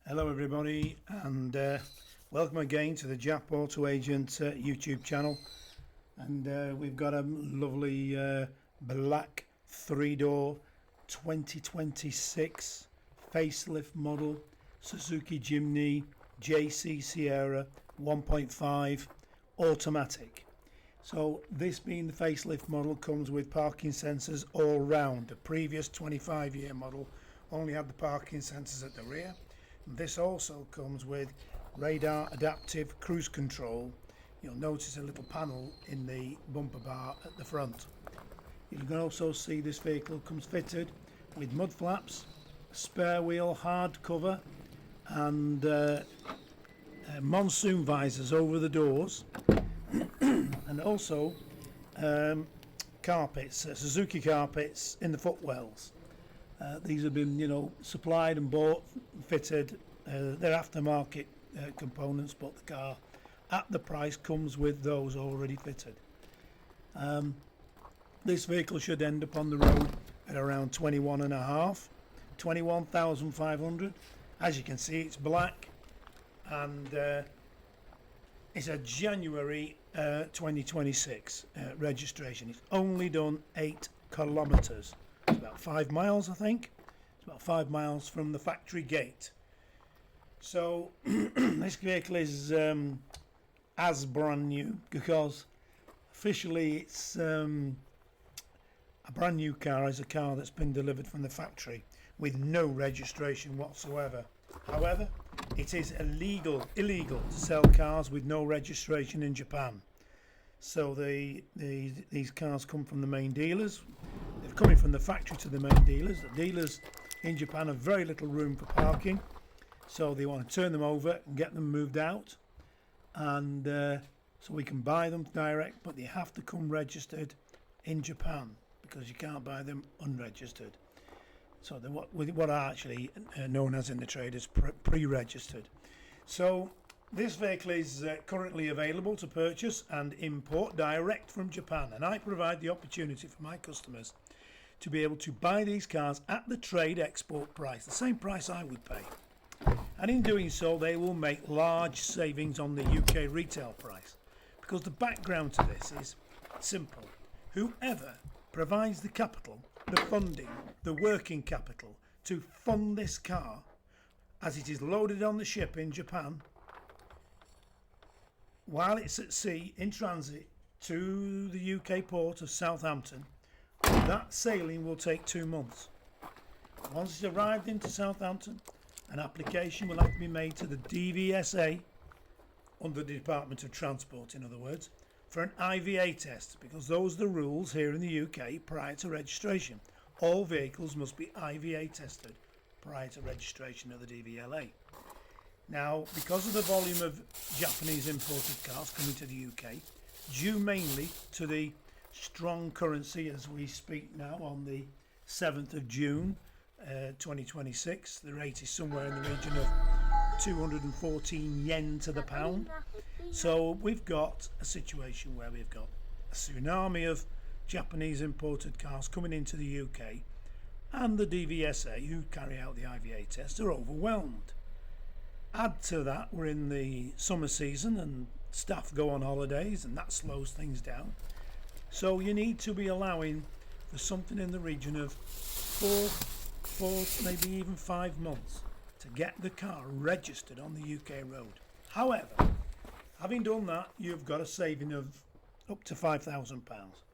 Hello everybody, and welcome again to the Jap-Auto-Agent YouTube channel. And we've got a lovely black 3-door 2026 facelift model Suzuki Jimny JC Sierra 1.5 automatic. So this being the facelift model comes with parking sensors all round. The previous 25-year model only had the parking sensors at the rear. This also comes with radar adaptive cruise control. You'll notice a little panel in the bumper bar at the front. You can also see this vehicle comes fitted with mud flaps, spare wheel hard cover, and monsoon visors over the doors, and also carpets, Suzuki carpets in the footwells. These have been, supplied and bought, fitted. They're aftermarket components, but the car at the price comes with those already fitted. This vehicle should end up on the road at around 21,500. As you can see, it's black, and it's a January 2026 registration. It's only done 8 kilometers. It's about 5 miles, I think. It's about 5 miles from the factory gate. So this vehicle is as brand new, because officially it's a brand new car. Is a car that's been delivered from the factory with no registration whatsoever. However, it is illegal to sell cars with no registration in Japan. So these cars come from the main dealers. They're coming from the factory to the main dealers. The dealers in Japan have very little room for parking, so they want to turn them over and get them moved out, and so we can buy them direct, but they have to come registered in Japan, because you can't buy them unregistered. So they're what are actually known as in the trade as pre-registered. So this vehicle is currently available to purchase and import direct from Japan, and I provide the opportunity for my customers to be able to buy these cars at the trade export price, the same price I would pay. And in doing so, they will make large savings on the UK retail price, because the background to this is simple. Whoever provides the capital, the funding, the working capital to fund this car as it is loaded on the ship in Japan, while it's at sea in transit to the UK port of Southampton, that sailing will take 2 months. Once it's arrived into Southampton, an application will have to be made to the DVSA, under the Department of Transport in other words, for an IVA test, because those are the rules here in the UK prior to registration. All vehicles must be IVA tested prior to registration of the DVLA. Now, because of the volume of Japanese imported cars coming to the UK, due mainly to the strong currency as we speak now on the 7th of June 2026, the rate is somewhere in the region of 214 yen to the pound. So we've got a situation where we've got a tsunami of Japanese imported cars coming into the UK, and the DVSA, who carry out the IVA test, are overwhelmed. Add to that, we're in the summer season and staff go on holidays, and that slows things down. So you need to be allowing for something in the region of four, maybe even 5 months to get the car registered on the UK road. However, having done that, you've got a saving of up to £5,000.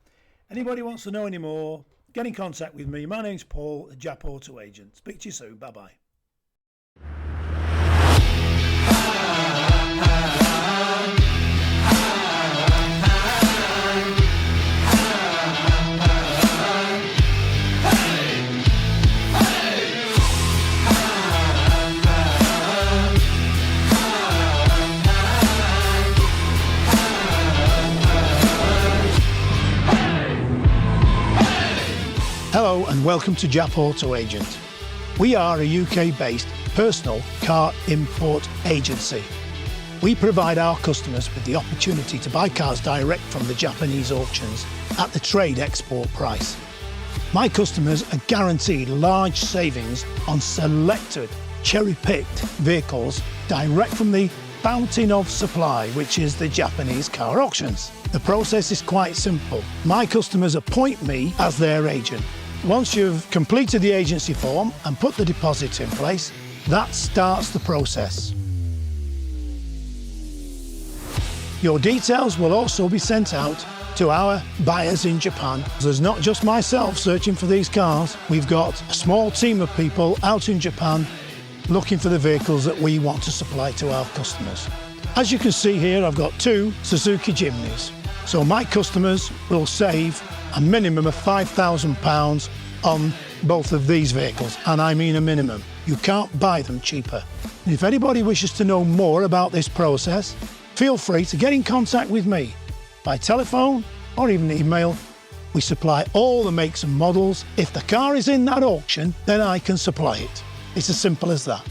Anybody wants to know any more, get in contact with me. My name's Paul, the Jap-Auto-Agent. Speak to you soon. Bye bye. Hello and welcome to Jap-Auto-Agent. We are a UK-based personal car import agency. We provide our customers with the opportunity to buy cars direct from the Japanese auctions at the trade export price. My customers are guaranteed large savings on selected cherry-picked vehicles direct from the fountain of supply, which is the Japanese car auctions. The process is quite simple. My customers appoint me as their agent. Once you've completed the agency form and put the deposit in place, that starts the process. Your details will also be sent out to our buyers in Japan. There's not just myself searching for these cars. We've got a small team of people out in Japan looking for the vehicles that we want to supply to our customers. As you can see here, I've got 2 Suzuki Jimnys. So my customers will save a minimum of £5,000 on both of these vehicles, and I mean a minimum. You can't buy them cheaper. And if anybody wishes to know more about this process, feel free to get in contact with me by telephone or even email. We supply all the makes and models. If the car is in that auction, then I can supply it. It's as simple as that.